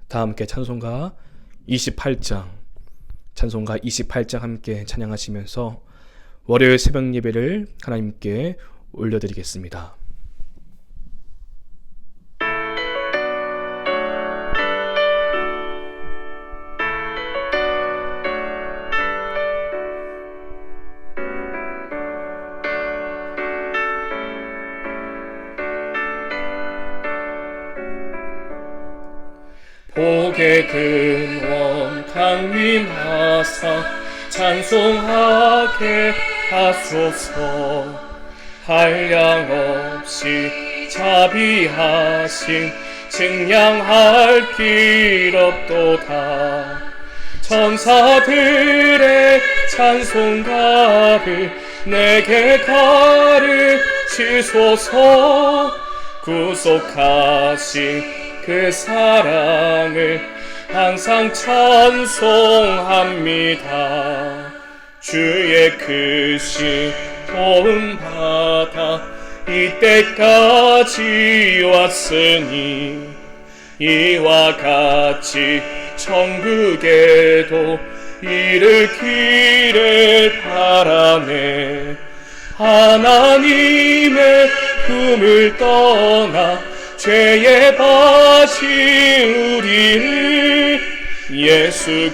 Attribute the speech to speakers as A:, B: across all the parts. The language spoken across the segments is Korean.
A: 다 함께 찬송가 28장 함께 찬양하시면서 월요일 새벽 예배를 하나님께 올려드리겠습니다.
B: 복의 근원 강림하사 찬송하게 하소서. 한량없이 자비하심 증량할 길 없도다. 천사들의 찬송가를 내게 가르치소서. 구속하신 그 사랑을 항상 찬송합니다. 주의 크신 도움 받아 이때까지 왔으니 이와 같이 천국에도 이르기를 바라네. 하나님의 품을 떠나 죄에 빠진 우리를 예수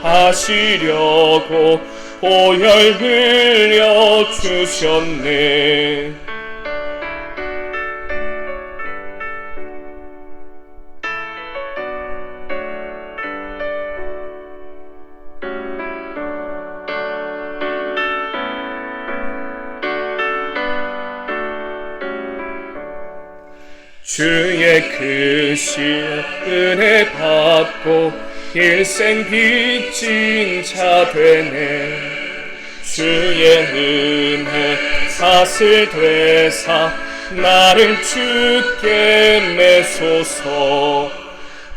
B: 구원하시려고 보혈 흘려주셨네. 주의 크신 은혜 받고 일생 빚진 자 되네. 주의 은혜 사슬 되사 나를 주께 매소서.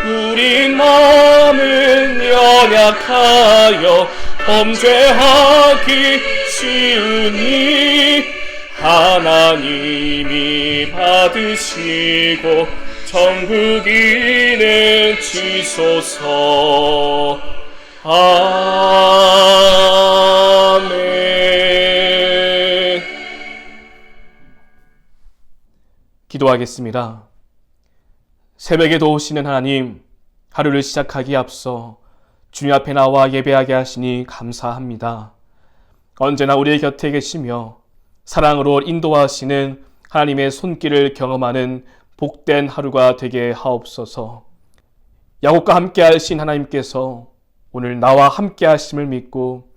B: 우리 마음은 연약하여 범죄하기 쉬우니 하나님이 받으시고 천국인을 주소서. 아멘.
A: 기도하겠습니다. 새벽에 도우시는 하나님, 하루를 시작하기에 앞서 주님 앞에 나와 예배하게 하시니 감사합니다. 언제나 우리의 곁에 계시며 사랑으로 인도하시는 하나님의 손길을 경험하는 복된 하루가 되게 하옵소서. 야곱과 함께 하신 하나님께서 오늘 나와 함께 하심을 믿고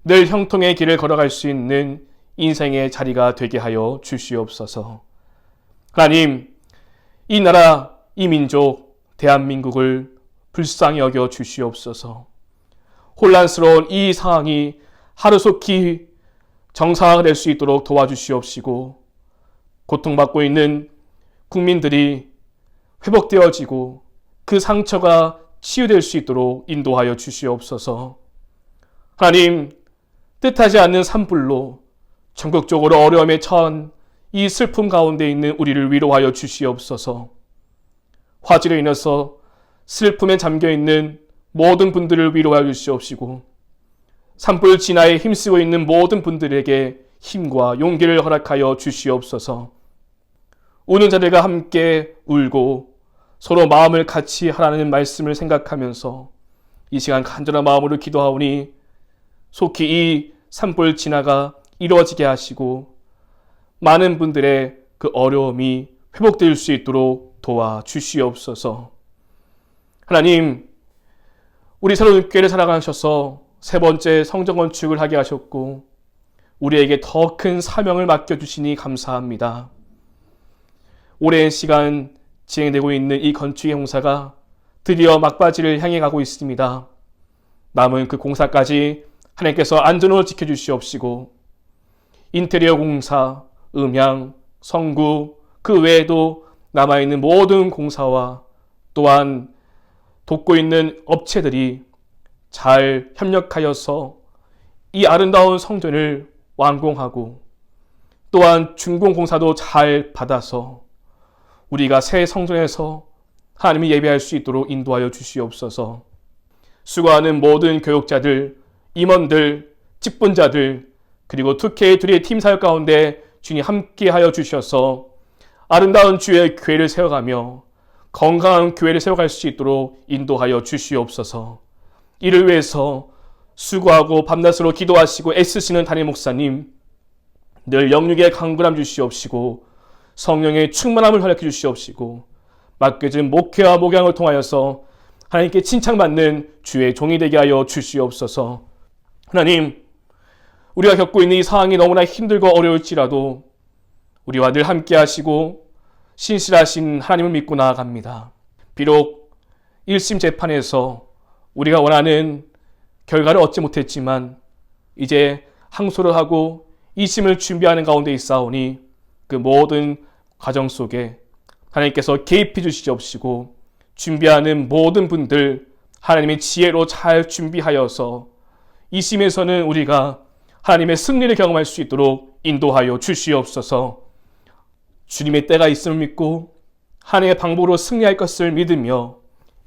A: 늘 형통의 길을 걸어갈 수 있는 인생의 자리가 되게 하여 주시옵소서. 하나님, 이 나라, 이 민족, 대한민국을 불쌍히 여겨 주시옵소서. 혼란스러운 이 상황이 하루속히 정상화될 수 있도록 도와주시옵시고, 고통받고 있는 국민들이 회복되어지고 그 상처가 치유될 수 있도록 인도하여 주시옵소서. 하나님, 뜻하지 않는 산불로 전국적으로 어려움에 처한 이 슬픔 가운데 있는 우리를 위로하여 주시옵소서. 화재로 인해서 슬픔에 잠겨있는 모든 분들을 위로하여 주시옵시고, 산불 진화에 힘쓰고 있는 모든 분들에게 힘과 용기를 허락하여 주시옵소서. 우는 자들과 함께 울고 서로 마음을 같이 하라는 말씀을 생각하면서 이 시간 간절한 마음으로 기도하오니 속히 이 산불 진화가 이루어지게 하시고 많은 분들의 그 어려움이 회복될 수 있도록 도와주시옵소서. 하나님, 우리 새로운 교회를 살아가셔서 세 번째 성전 건축을 하게 하셨고 우리에게 더 큰 사명을 맡겨주시니 감사합니다. 오랜 시간 진행되고 있는 이 건축의 공사가 드디어 막바지를 향해 가고 있습니다. 남은 그 공사까지 하나님께서 안전으로 지켜주시옵시고 인테리어 공사, 음향, 성구, 그 외에도 남아있는 모든 공사와 또한 돕고 있는 업체들이 잘 협력하여서 이 아름다운 성전을 완공하고 또한 준공공사도 잘 받아서 우리가 새 성전에서 하나님을 예배할 수 있도록 인도하여 주시옵소서. 수고하는 모든 교육자들, 임원들, 직분자들, 그리고 2K3의 팀 사역 가운데 주님 함께하여 주셔서 아름다운 주의 교회를 세워가며 건강한 교회를 세워갈 수 있도록 인도하여 주시옵소서. 이를 위해서 수고하고 밤낮으로 기도하시고 애쓰시는 담임 목사님, 늘 영육의 강건함 주시옵시고 성령의 충만함을 허락해 주시옵시고 맡겨진 목회와 목양을 통하여서 하나님께 칭찬받는 주의 종이 되게 하여 주시옵소서. 하나님, 우리가 겪고 있는 이 상황이 너무나 힘들고 어려울지라도 우리와 늘 함께 하시고 신실하신 하나님을 믿고 나아갑니다. 비록 1심 재판에서 우리가 원하는 결과를 얻지 못했지만 이제 항소를 하고 2심을 준비하는 가운데 있사오니 그 모든 과정 속에 하나님께서 개입해 주시옵시고 준비하는 모든 분들 하나님의 지혜로 잘 준비하여서 2심에서는 우리가 하나님의 승리를 경험할 수 있도록 인도하여 주시옵소서. 주님의 때가 있음을 믿고 하나님의 방법으로 승리할 것을 믿으며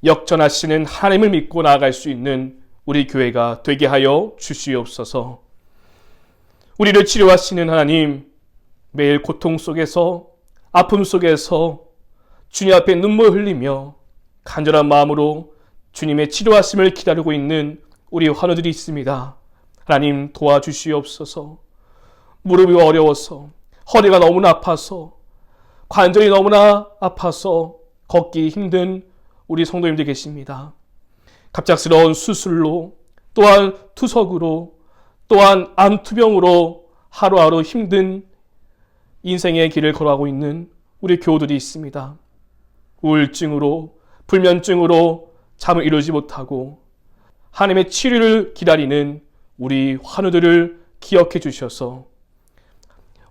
A: 역전하시는 하나님을 믿고 나아갈 수 있는 우리 교회가 되게 하여 주시옵소서. 우리를 치료하시는 하나님, 매일 고통 속에서 아픔 속에서 주님 앞에 눈물 흘리며 간절한 마음으로 주님의 치료하심을 기다리고 있는 우리 환우들이 있습니다. 하나님 도와주시옵소서. 무릎이 어려워서, 허리가 너무나 아파서, 관절이 너무나 아파서 걷기 힘든 우리 성도님들 계십니다. 갑작스러운 수술로, 또한 투석으로, 또한 암투병으로 하루하루 힘든 인생의 길을 걸어가고 있는 우리 교우들이 있습니다. 우울증으로, 불면증으로 잠을 이루지 못하고 하나님의 치료를 기다리는 우리 환우들을 기억해 주셔서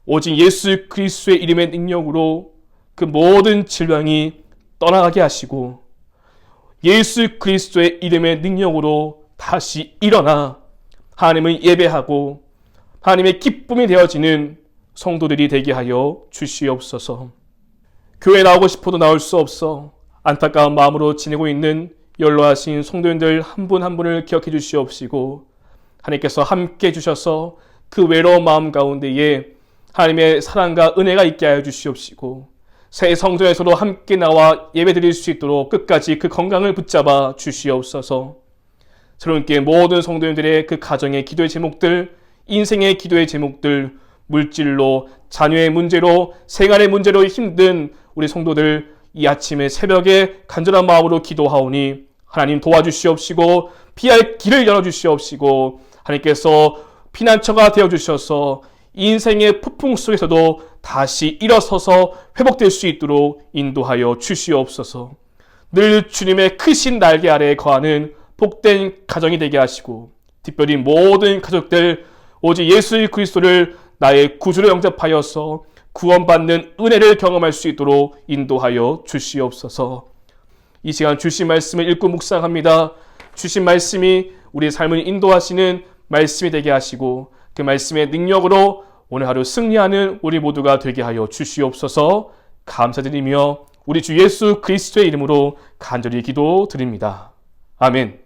A: 오직 예수 그리스도의 이름의 능력으로 그 모든 질병이 떠나가게 하시고 예수 그리스도의 이름의 능력으로 다시 일어나 하나님을 예배하고 하나님의 기쁨이 되어지는 성도들이 되게 하여 주시옵소서. 교회 나오고 싶어도 나올 수 없어 안타까운 마음으로 지내고 있는 연로하신 성도님들 한 분 한 분을 기억해 주시옵시고 하나님께서 함께 해주셔서 그 외로운 마음 가운데에 하나님의 사랑과 은혜가 있게 하여 주시옵시고 새 성전에서도 함께 나와 예배드릴 수 있도록 끝까지 그 건강을 붙잡아 주시옵소서. 새롭게 모든 성도님들의 그 가정의 기도의 제목들, 인생의 기도의 제목들, 물질로, 자녀의 문제로, 생활의 문제로 힘든 우리 성도들 이 아침에 새벽에 간절한 마음으로 기도하오니 하나님 도와주시옵시고 피할 길을 열어주시옵시고 하나님께서 피난처가 되어주셔서 인생의 폭풍 속에서도 다시 일어서서 회복될 수 있도록 인도하여 주시옵소서. 늘 주님의 크신 날개 아래에 거하는 복된 가정이 되게 하시고 특별히 모든 가족들 오직 예수 그리스도를 나의 구주로 영접하여서 구원받는 은혜를 경험할 수 있도록 인도하여 주시옵소서. 이 시간 주신 말씀을 읽고 묵상합니다. 주신 말씀이 우리의 삶을 인도하시는 말씀이 되게 하시고 그 말씀의 능력으로 오늘 하루 승리하는 우리 모두가 되게 하여 주시옵소서. 감사드리며 우리 주 예수 그리스도의 이름으로 간절히 기도드립니다. 아멘.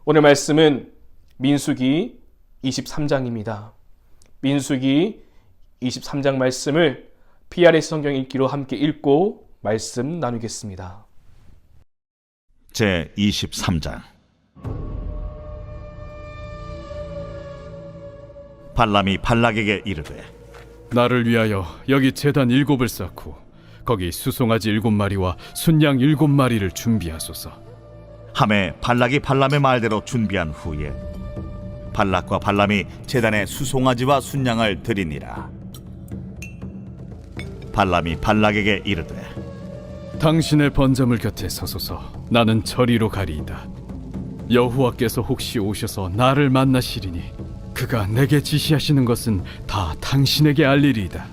A: 오늘 말씀은 민수기 23장입니다. 민수기 23장 말씀을 PRS 성경 읽기로 함께 읽고 말씀 나누겠습니다.
C: 제 23장. 발람이 발락에게 이르되
D: 나를 위하여 여기 제단 7을 쌓고 거기 수송아지 7마리와 순양 7마리를 준비하소서.
C: 하매 발락이 발람의 말대로 준비한 후에 발락과 발람이 제단에 수송아지와 순양을 드리니라. 발람이 발락에게 이르되
D: 당신의 번제물 곁에 서소서. 나는 저리로 가리이다. 여호와께서 혹시 오셔서 나를 만나시리니 그가 내게 지시하시는 것은 다 당신에게 알리리이다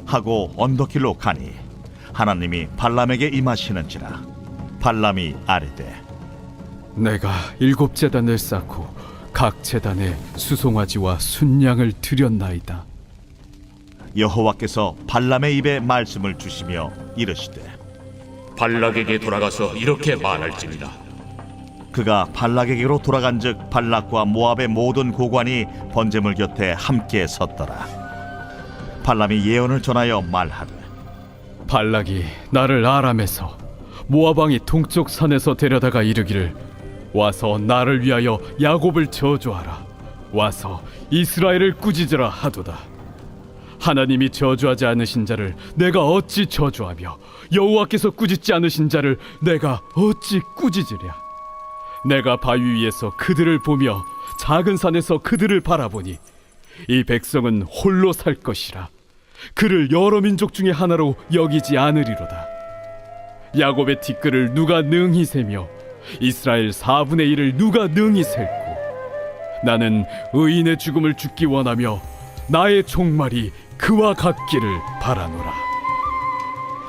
C: 하고 언덕길로 가니 하나님이 발람에게 임하시는지라. 발람이 아뢰되
D: 내가 7제단을 쌓고 각 제단에 수송아지와 순양을 드렸나이다.
C: 여호와께서 발람의 입에 말씀을 주시며 이르시되
E: 발락에게 돌아가서 이렇게 말할지니라.
C: 그가 발락에게로 돌아간즉 발락과 모압의 모든 고관이 번제물 곁에 함께 섰더라. 발람이 예언을 전하여 말하되
D: 발락이 나를 아람에서 모압 왕이 동쪽 산에서 데려다가 이르기를 와서 나를 위하여 야곱을 저주하라. 와서 이스라엘을 꾸짖으라 하도다. 하나님이 저주하지 않으신 자를 내가 어찌 저주하며 여호와께서 꾸짖지 않으신 자를 내가 어찌 꾸짖으랴. 내가 바위 위에서 그들을 보며 작은 산에서 그들을 바라보니 이 백성은 홀로 살 것이라. 그를 여러 민족 중에 하나로 여기지 않으리로다. 야곱의 티끌을 누가 능히 세며 이스라엘 4분의 1을 누가 능히 셀고 나는 의인의 죽음을 죽기 원하며 나의 종말이 그와 같기를 바라노라.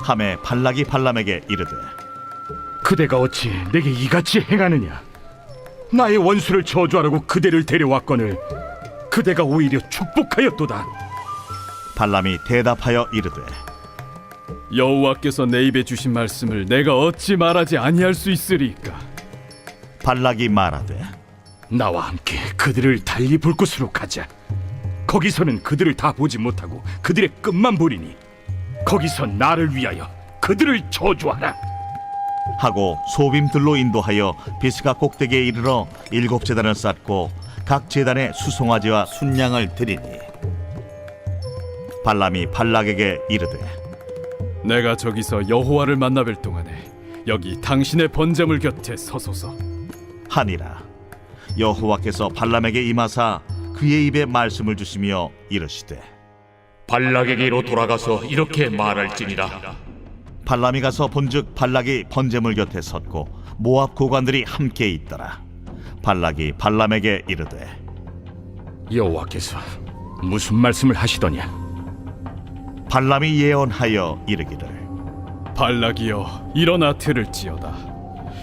C: 하매 발락이 발람에게 이르되
F: 그대가 어찌 내게 이같이 행하느냐? 나의 원수를 저주하라고 그대를 데려왔거늘 그대가 오히려 축복하였도다.
C: 발람이 대답하여 이르되
D: 여호와께서 내 입에 주신 말씀을 내가 어찌 말하지 아니할 수 있으리까?
C: 발락이 말하되
F: 나와 함께 그들을 달리 볼 곳으로 가자. 거기서는 그들을 다 보지 못하고 그들의 끝만 보리니 거기서 나를 위하여 그들을 저주하라.
C: 하고 소빔들로 인도하여 비스가 꼭대기에 이르러 7제단을 쌓고 각 제단에 수송아지와 순양을 드리니 발람이 발락에게 이르되
D: 내가 저기서 여호와를 만나뵐 동안에 여기 당신의 번제물 곁에 서소서.
C: 하니라. 여호와께서 발람에게 임하사 그의 입에 말씀을 주시며 이르시되
E: 발락에게로 돌아가서 이렇게 말할지니라.
C: 발람이 가서 본즉 발락이 번제물 곁에 섰고 모압 고관들이 함께 있더라. 발락이 발람에게 이르되
F: 여호와께서 무슨 말씀을 하시더냐?
C: 발람이 예언하여 이르기를
D: 발락이여 일어나 들을지어다.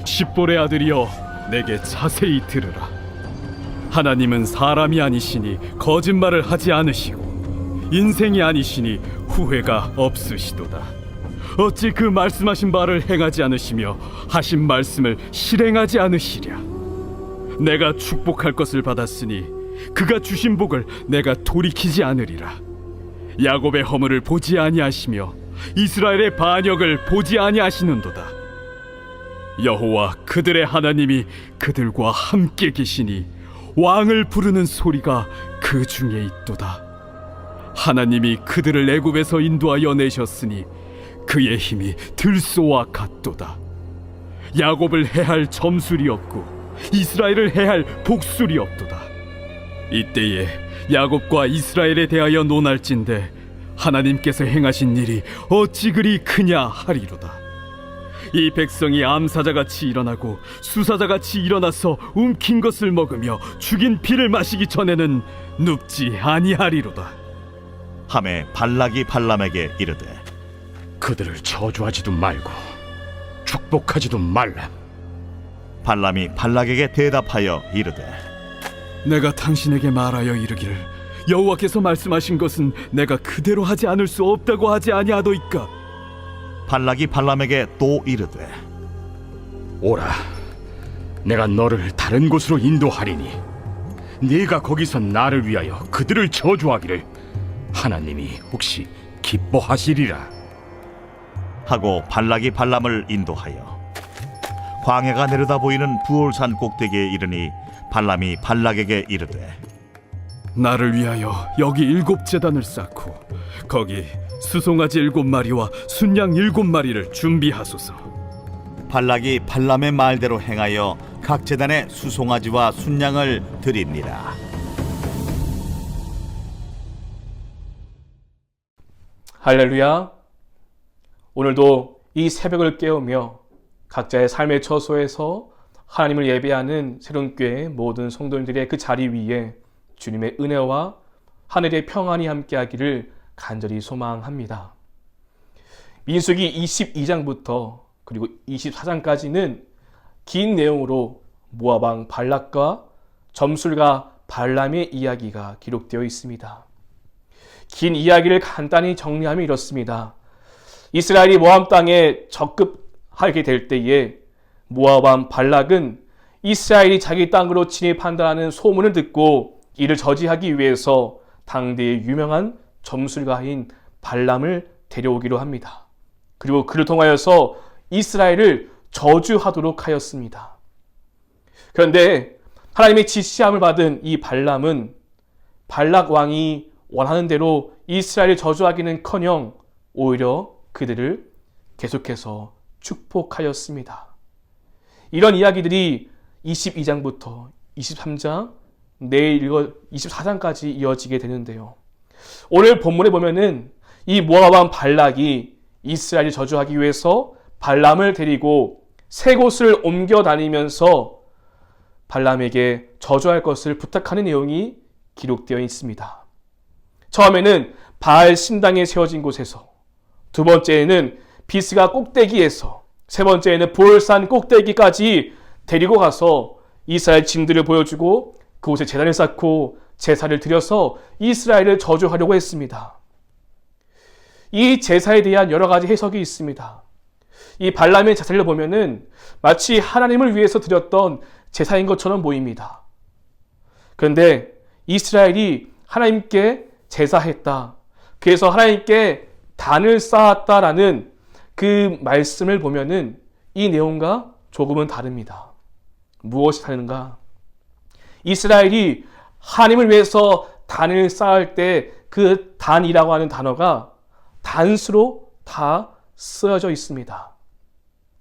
D: 십볼의 아들이여 내게 자세히 들으라. 하나님은 사람이 아니시니 거짓말을 하지 않으시고 인생이 아니시니 후회가 없으시도다. 어찌 그 말씀하신 바를 행하지 않으시며 하신 말씀을 실행하지 않으시랴. 내가 축복할 것을 받았으니 그가 주신 복을 내가 돌이키지 않으리라. 야곱의 허물을 보지 아니하시며 이스라엘의 반역을 보지 아니하시는도다. 여호와 그들의 하나님이 그들과 함께 계시니 왕을 부르는 소리가 그 중에 있도다. 하나님이 그들을 애굽에서 인도하여 내셨으니 그의 힘이 들소와 같도다. 야곱을 해할 점술이 없고 이스라엘을 해할 복술이 없도다. 이때에 야곱과 이스라엘에 대하여 논할진대 하나님께서 행하신 일이 어찌 그리 크냐 하리로다. 이 백성이 암사자같이 일어나고 수사자같이 일어나서 움킨 것을 먹으며 죽인 피를 마시기 전에는 눕지 아니하리로다.
C: 하매 발락이 발람에게 이르되
F: 그들을 저주하지도 말고 축복하지도 말라.
C: 발람이 발락에게 대답하여 이르되
D: 내가 당신에게 말하여 이르기를 여호와께서 말씀하신 것은 내가 그대로 하지 않을 수 없다고 하지 아니하도이까?
C: 발락이 발람에게 또 이르되
F: 오라, 내가 너를 다른 곳으로 인도하리니 네가 거기서 나를 위하여 그들을 저주하기를 하나님이 혹시 기뻐하시리라.
C: 하고 발락이 발람을 인도하여 광야가 내려다 보이는 부올산 꼭대기에 이르니 발람이 발락에게 이르되
D: 나를 위하여 여기 7제단을 쌓고 거기 수송아지 7마리와 순양 7마리를 준비하소서.
C: 발락이 발람의 말대로 행하여 각 제단에 수송아지와 순양을 드립니다.
A: 할렐루야. 오늘도 이 새벽을 깨우며 각자의 삶의 처소에서 하나님을 예배하는 새롬교회 모든 성도님들의 그 자리 위에 주님의 은혜와 하늘의 평안이 함께하기를 간절히 소망합니다. 민수기 22장부터 그리고 24장까지는 긴 내용으로 모압 왕 발락과 점술가 발람의 이야기가 기록되어 있습니다. 긴 이야기를 간단히 정리하면 이렇습니다. 이스라엘이 모압 땅에 적급 하게 될 때에 모압 왕 발락은 이스라엘이 자기 땅으로 진입한다는 소문을 듣고 이를 저지하기 위해서 당대의 유명한 점술가인 발람을 데려오기로 합니다. 그리고 그를 통하여서 이스라엘을 저주하도록 하였습니다. 그런데 하나님의 지시함을 받은 이 발람은 발락 왕이 원하는 대로 이스라엘을 저주하기는커녕 오히려 그들을 계속해서 축복하였습니다. 이런 이야기들이 22장부터 23장, 내일 24장까지 이어지게 되는데요. 오늘 본문에 보면은 이 모압 왕 발락이 이스라엘을 저주하기 위해서 발람을 데리고 세 곳을 옮겨 다니면서 발람에게 저주할 것을 부탁하는 내용이 기록되어 있습니다. 처음에는 바알 신당에 세워진 곳에서, 두 번째에는 비스가 꼭대기에서, 세 번째에는 볼산 꼭대기까지 데리고 가서 이스라엘 징들을 보여주고 그곳에 제단을 쌓고 제사를 드려서 이스라엘을 저주하려고 했습니다. 이 제사에 대한 여러 가지 해석이 있습니다. 이 발람의 제사를 보면은 마치 하나님을 위해서 드렸던 제사인 것처럼 보입니다. 그런데 이스라엘이 하나님께 제사했다, 그래서 하나님께 단을 쌓았다라는 그 말씀을 보면은 이 내용과 조금은 다릅니다. 무엇이 다른가? 이스라엘이 하나님을 위해서 단을 쌓을 때 그 단이라고 하는 단어가 단수로 다 쓰여져 있습니다.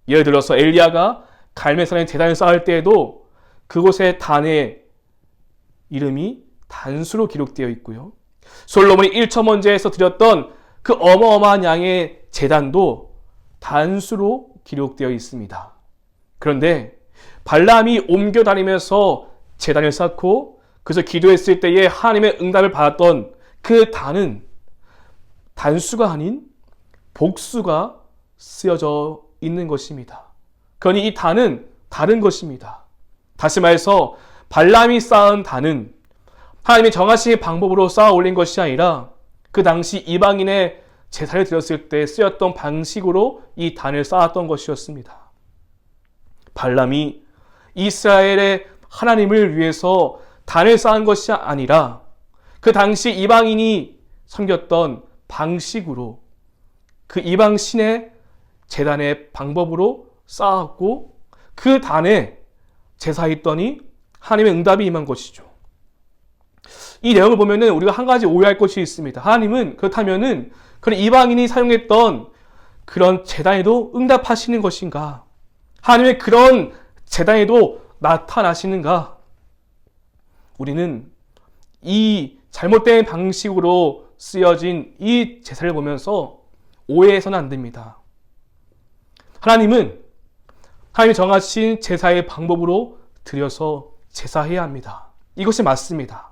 A: 예를 들어서 엘리야가 갈멜산에 제단을 쌓을 때에도 그곳의 단의 이름이 단수로 기록되어 있고요. 솔로몬이 1천 번제에서 드렸던 그 어마어마한 양의 제단도 단수로 기록되어 있습니다. 그런데 발람이 옮겨 다니면서 제단을 쌓고 그래서 기도했을 때에 하나님의 응답을 받았던 그 단은 단수가 아닌 복수가 쓰여져 있는 것입니다. 그러니 이 단은 다른 것입니다. 다시 말해서 발람이 쌓은 단은 하나님이 정하신 방법으로 쌓아 올린 것이 아니라 그 당시 이방인의 제사를 드렸을 때 쓰였던 방식으로 이 단을 쌓았던 것이었습니다. 발람이 이스라엘의 하나님을 위해서 단을 쌓은 것이 아니라 그 당시 이방인이 섬겼던 방식으로 그 이방 신의 제단의 방법으로 쌓았고 그 단에 제사했더니 하나님의 응답이 임한 것이죠. 이 내용을 보면은 우리가 한 가지 오해할 것이 있습니다. 하나님은 그렇다면은 그런 이방인이 사용했던 그런 제단에도 응답하시는 것인가? 하나님의 그런 제단에도 나타나시는가? 우리는 이 잘못된 방식으로 쓰여진 이 제사를 보면서 오해해서는 안 됩니다. 하나님이 정하신 제사의 방법으로 드려서 제사해야 합니다. 이것이 맞습니다.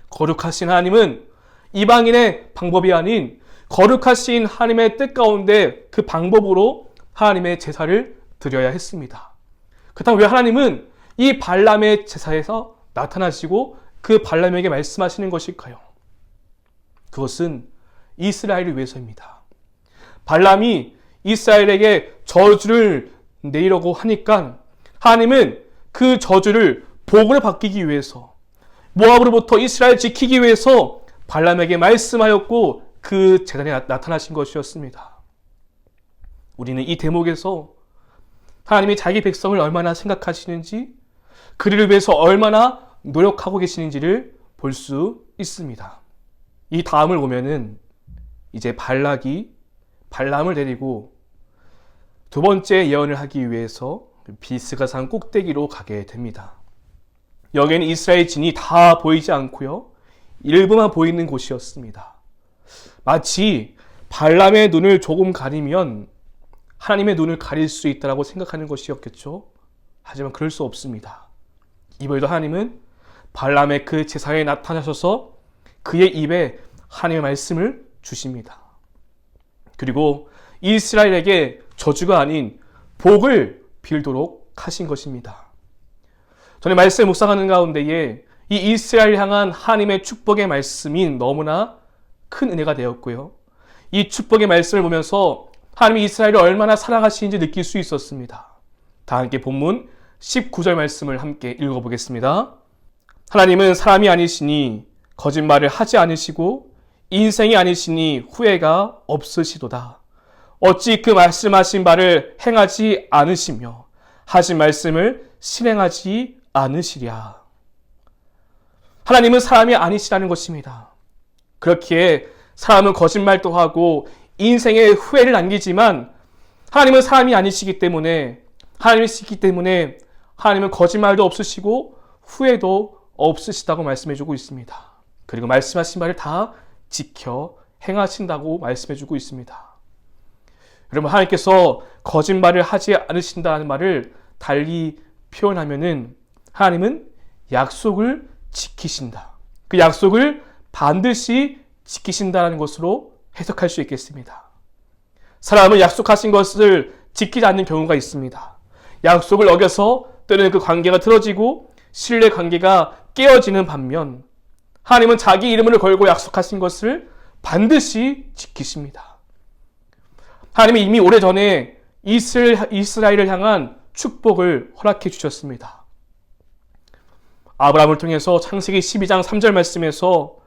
A: 거룩하신 하나님은 이방인의 방법이 아닌 거룩하신 하나님의 뜻 가운데 그 방법으로 하나님의 제사를 드려야 했습니다. 그렇다면 왜 하나님은 이 발람의 제사에서 나타나시고 그 발람에게 말씀하시는 것일까요? 그것은 이스라엘을 위해서입니다. 발람이 이스라엘에게 저주를 내리려고 하니까 하나님은 그 저주를 복으로 바뀌기 위해서, 모압으로부터 이스라엘 지키기 위해서 발람에게 말씀하였고 그 제단에 나타나신 것이었습니다. 우리는 이 대목에서 하나님이 자기 백성을 얼마나 생각하시는지, 그들을 위해서 얼마나 노력하고 계시는지를 볼 수 있습니다. 이 다음을 보면은 이제 발락이 발람을 데리고 두 번째 예언을 하기 위해서 비스가 산 꼭대기로 가게 됩니다. 여기에는 이스라엘 진이 다 보이지 않고요, 일부만 보이는 곳이었습니다. 마치 발람의 눈을 조금 가리면 하나님의 눈을 가릴 수 있다고 생각하는 것이었겠죠. 하지만 그럴 수 없습니다. 이번에도 하나님은 발람의 그 제사에 나타나셔서 그의 입에 하나님의 말씀을 주십니다. 그리고 이스라엘에게 저주가 아닌 복을 빌도록 하신 것입니다. 저는 말씀을 묵상하는 가운데에 이 이스라엘 향한 하나님의 축복의 말씀이 너무나 큰 은혜가 되었고요, 이 축복의 말씀을 보면서 하나님이 이스라엘을 얼마나 사랑하시는지 느낄 수 있었습니다. 다 함께 본문 19절 말씀을 함께 읽어보겠습니다. 하나님은 사람이 아니시니 거짓말을 하지 않으시고 인생이 아니시니 후회가 없으시도다. 어찌 그 말씀하신 바를 행하지 않으시며 하신 말씀을 실행하지 않으시랴. 하나님은 사람이 아니시라는 것입니다. 그렇기에 사람은 거짓말도 하고 인생에 후회를 남기지만 하나님은 사람이 아니시기 때문에 하나님은 거짓말도 없으시고 후회도 없으시다고 말씀해주고 있습니다. 그리고 말씀하신 바를 다 지켜 행하신다고 말씀해주고 있습니다. 여러분, 하나님께서 거짓말을 하지 않으신다는 말을 달리 표현하면은 하나님은 약속을 지키신다. 그 약속을 반드시 지키신다는 것으로 해석할 수 있겠습니다. 사람은 약속하신 것을 지키지 않는 경우가 있습니다. 약속을 어겨서 때로는 그 관계가 틀어지고 신뢰 관계가 깨어지는 반면 하나님은 자기 이름을 걸고 약속하신 것을 반드시 지키십니다. 하나님이 이미 오래전에 이스라엘을 향한 축복을 허락해 주셨습니다. 아브라함을 통해서 창세기 12장 3절 말씀에서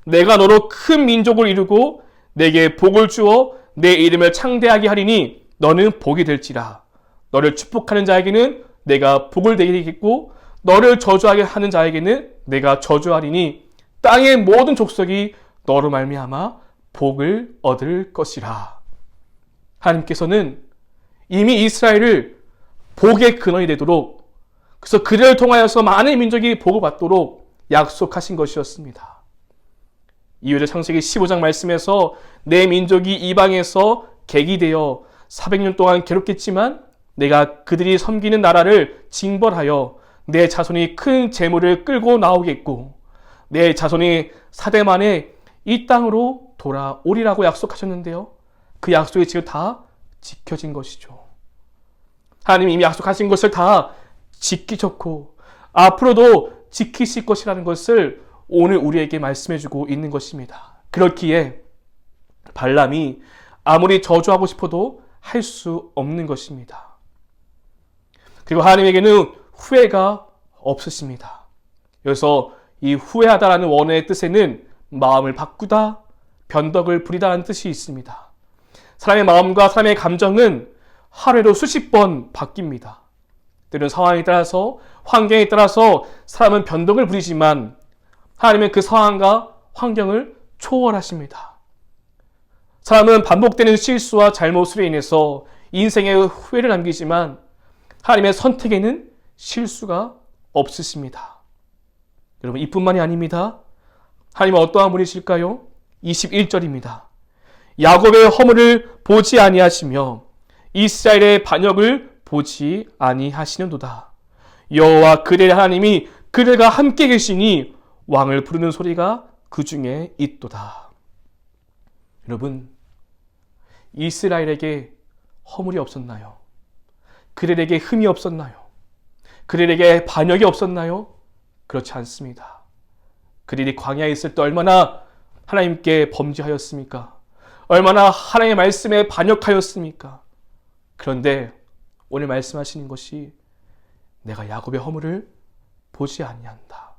A: 내가 너로 큰 민족을 이루고 내게 복을 주어 내 이름을 창대하게 하리니 너는 복이 될지라. 너를 축복하는 자에게는 내가 복을 내리겠고 너를 저주하게 하는 자에게는 내가 저주하리니 땅의 모든 족속이 너로 말미암아 복을 얻을 것이라. 하나님께서는 이미 이스라엘을 복의 근원이 되도록, 그래서 그를 통하여서 많은 민족이 복을 받도록 약속하신 것이었습니다. 이후에 창세기 15장 말씀에서 내 민족이 이방에서 객이 되어 400년 동안 괴롭겠지만 내가 그들이 섬기는 나라를 징벌하여 내 자손이 큰 재물을 끌고 나오겠고 내 자손이 4대 만에 이 땅으로 돌아오리라고 약속하셨는데요. 그 약속이 지금 다 지켜진 것이죠. 하나님이 이미 약속하신 것을 다 지키셨고 앞으로도 지키실 것이라는 것을 오늘 우리에게 말씀해주고 있는 것입니다. 그렇기에 발람이 아무리 저주하고 싶어도 할 수 없는 것입니다. 그리고 하나님에게는 후회가 없으십니다. 여기서 이 후회하다라는 원어의 뜻에는 마음을 바꾸다, 변덕을 부리다라는 뜻이 있습니다. 사람의 마음과 사람의 감정은 하루에도 수십 번 바뀝니다. 때로는 상황에 따라서, 환경에 따라서 사람은 변덕을 부리지만 하나님은 그 상황과 환경을 초월하십니다. 사람은 반복되는 실수와 잘못으로 인해서 인생에 후회를 남기지만 하나님의 선택에는 실수가 없으십니다. 여러분, 이뿐만이 아닙니다. 하나님은 어떠한 분이실까요? 21절입니다. 야곱의 허물을 보지 아니하시며 이스라엘의 반역을 보지 아니하시는도다. 여호와 그들의 하나님이 그들과 함께 계시니 왕을 부르는 소리가 그 중에 있도다. 여러분, 이스라엘에게 허물이 없었나요? 그들에게 흠이 없었나요? 그들에게 반역이 없었나요? 그렇지 않습니다. 그들이 광야에 있을 때 얼마나 하나님께 범죄하였습니까? 얼마나 하나님의 말씀에 반역하였습니까? 그런데 오늘 말씀하시는 것이 내가 야곱의 허물을 보지 아니한다.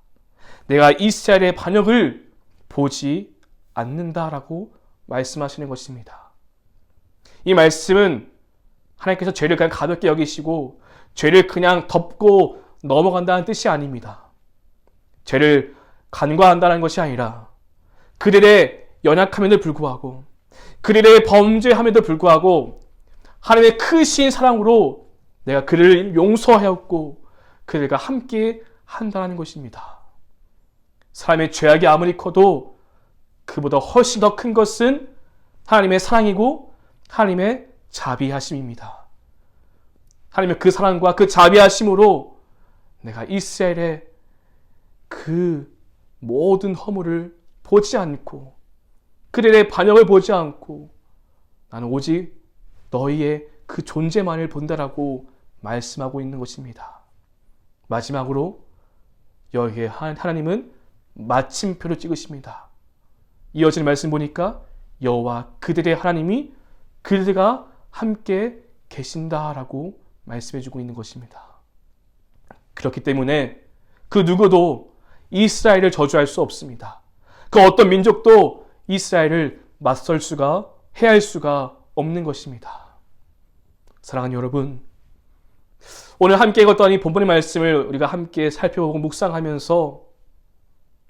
A: 내가 이스라엘의 반역을 보지 않는다라고 말씀하시는 것입니다. 이 말씀은 하나님께서 죄를 그냥 가볍게 여기시고 죄를 그냥 덮고 넘어간다는 뜻이 아닙니다. 죄를 간과한다는 것이 아니라 그들의 연약함에도 불구하고 그들의 범죄함에도 불구하고 하나님의 크신 사랑으로 내가 그를 용서하였고 그들과 함께 한다는 것입니다. 사람의 죄악이 아무리 커도 그보다 훨씬 더 큰 것은 하나님의 사랑이고 하나님의 자비하심입니다. 하나님의 그 사랑과 그 자비하심으로 내가 이스라엘의 그 모든 허물을 보지 않고 그들의 반역을 보지 않고 나는 오직 너희의 그 존재만을 본다라고 말씀하고 있는 것입니다. 마지막으로 여기에 하나님은 마침표를 찍으십니다. 이어지는 말씀 보니까 여호와 그들의 하나님이 그들과 함께 계신다라고 말씀해주고 있는 것입니다. 그렇기 때문에 그 누구도 이스라엘을 저주할 수 없습니다. 그 어떤 민족도 이스라엘을 맞설 수가, 해할 수가 없는 것입니다. 사랑하는 여러분, 오늘 함께 읽었던 이 본문의 말씀을 우리가 함께 살펴보고 묵상하면서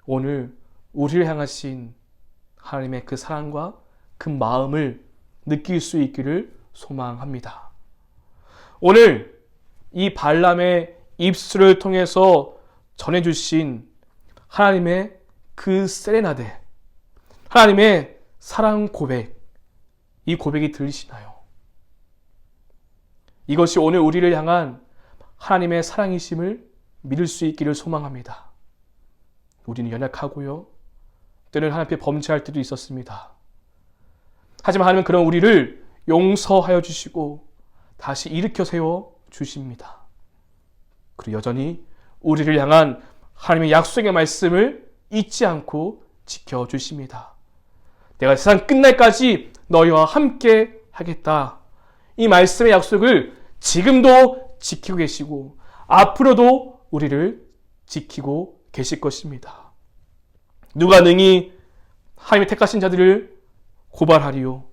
A: 오늘 우리를 향하신 하나님의 그 사랑과 그 마음을 느낄 수 있기를 소망합니다. 오늘 이 발람의 입술을 통해서 전해주신 하나님의 그 세레나데, 하나님의 사랑 고백, 이 고백이 들리시나요? 이것이 오늘 우리를 향한 하나님의 사랑이심을 믿을 수 있기를 소망합니다. 우리는 연약하고요, 때는 하나님 앞에 범죄할 때도 있었습니다. 하지만 하나님은 그런 우리를 용서하여 주시고 다시 일으켜 세워 주십니다. 그리고 여전히 우리를 향한 하나님의 약속의 말씀을 잊지 않고 지켜주십니다. 내가 세상 끝날까지 너희와 함께 하겠다. 이 말씀의 약속을 지금도 지키고 계시고 앞으로도 우리를 지키고 계실 것입니다. 누가 능히 하나님의 택하신 자들을 고발하리요,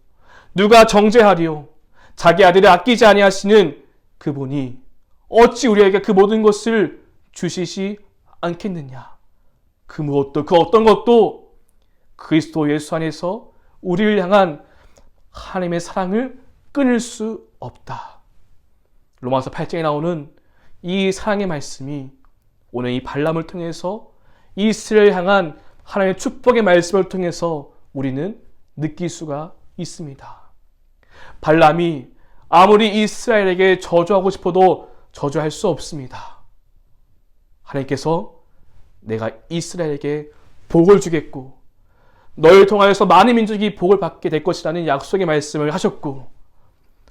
A: 누가 정죄하리요? 자기 아들을 아끼지 아니하시는 그분이 어찌 우리에게 그 모든 것을 주시지 않겠느냐? 그 무엇도, 그 어떤 것도 그리스도 예수 안에서 우리를 향한 하나님의 사랑을 끊을 수 없다. 로마서 8장에 나오는 이 사랑의 말씀이 오늘 이 발람을 통해서 이스라엘을 향한 하나님의 축복의 말씀을 통해서 우리는 느낄 수가 있습니다. 발람이 아무리 이스라엘에게 저주하고 싶어도 저주할 수 없습니다. 하나님께서 내가 이스라엘에게 복을 주겠고 너를 통하여서 많은 민족이 복을 받게 될 것이라는 약속의 말씀을 하셨고,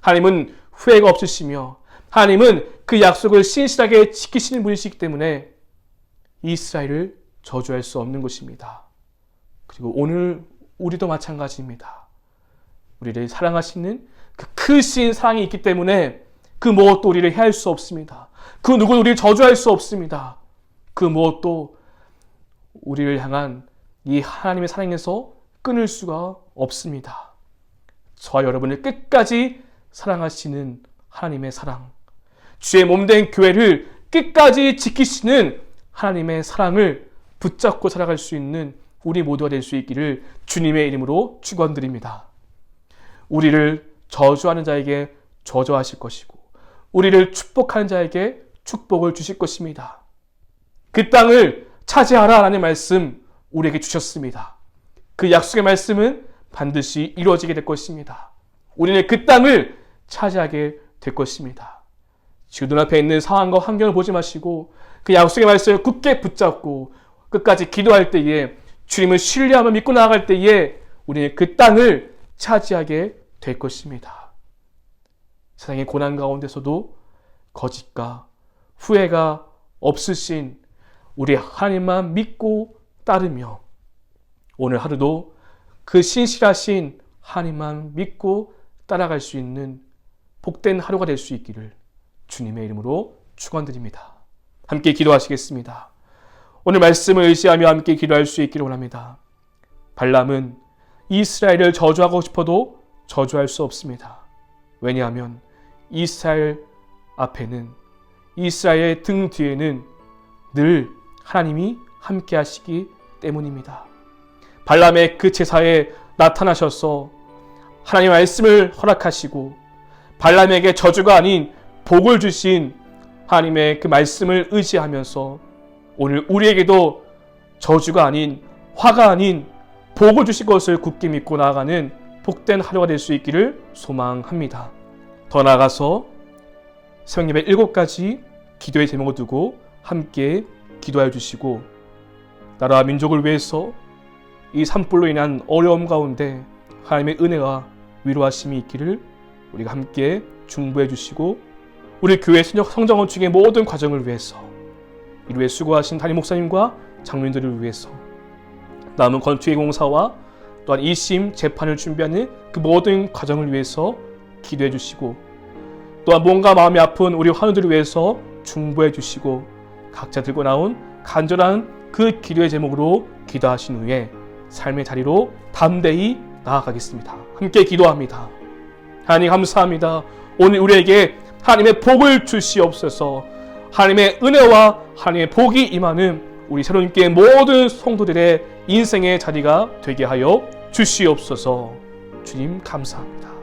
A: 하나님은 후회가 없으시며 하나님은 그 약속을 신실하게 지키시는 분이시기 때문에 이스라엘을 저주할 수 없는 것입니다. 그리고 오늘 우리도 마찬가지입니다. 우리를 사랑하시는 그 크신 사랑이 있기 때문에 그 무엇도 우리를 해할 수 없습니다. 그 누구도 우리를 저주할 수 없습니다. 그 무엇도 우리를 향한 이 하나님의 사랑에서 끊을 수가 없습니다. 저와 여러분을 끝까지 사랑하시는 하나님의 사랑, 주의 몸된 교회를 끝까지 지키시는 하나님의 사랑을 붙잡고 살아갈 수 있는 우리 모두가 될 수 있기를 주님의 이름으로 축원드립니다. 우리를 저주하는 자에게 저주하실 것이고 우리를 축복하는 자에게 축복을 주실 것입니다. 그 땅을 차지하라 라는 말씀 우리에게 주셨습니다. 그 약속의 말씀은 반드시 이루어지게 될 것입니다. 우리는 그 땅을 차지하게 될 것입니다. 지금 눈앞에 있는 상황과 환경을 보지 마시고 그 약속의 말씀을 굳게 붙잡고 끝까지 기도할 때에, 주님을 신뢰하며 믿고 나아갈 때에 우리는 그 땅을 차지하게 될 것입니다. 세상의 고난 가운데서도 거짓과 후회가 없으신 우리 하나님만 믿고 따르며 오늘 하루도 그 신실하신 하나님만 믿고 따라갈 수 있는 복된 하루가 될 수 있기를 주님의 이름으로 축원드립니다. 함께 기도하시겠습니다. 오늘 말씀을 의지하며 함께 기도할 수 있기를 원합니다. 발람은 이스라엘을 저주하고 싶어도 저주할 수 없습니다. 왜냐하면 이스라엘 앞에는, 이스라엘의 등 뒤에는 늘 하나님이 함께 하시기 때문입니다. 발람의 그 제사에 나타나셔서 하나님의 말씀을 허락하시고 발람에게 저주가 아닌 복을 주신 하나님의 그 말씀을 의지하면서 오늘 우리에게도 저주가 아닌, 화가 아닌 복을 주실 것을 굳게 믿고 나아가는 복된 하루가 될 수 있기를 소망합니다. 더 나아가서 새벽예배 7가지 기도의 제목을 두고 함께 기도하여 주시고, 나라와 민족을 위해서 이 산불로 인한 어려움 가운데 하나님의 은혜와 위로하심이 있기를 우리가 함께 중보해 주시고, 우리 교회 성장원 중의 모든 과정을 위해서, 이를 위해 수고하신 담임 목사님과 장로님들을 위해서, 남은 건축의 공사와 또한 2심 재판을 준비하는 그 모든 과정을 위해서 기도해 주시고 또한 몸과 마음이 아픈 우리 환우들을 위해서 중보해 주시고 각자 들고 나온 간절한 그 기도의 제목으로 기도하신 후에 삶의 자리로 담대히 나아가겠습니다. 함께 기도합니다. 하나님 감사합니다. 오늘 우리에게 하나님의 복을 주시옵소서. 하나님의 은혜와 하나님의 복이 임하는 우리 새로운 교회 모든 성도들의 인생의 자리가 되게 하여 주시옵소서. 주님 감사합니다.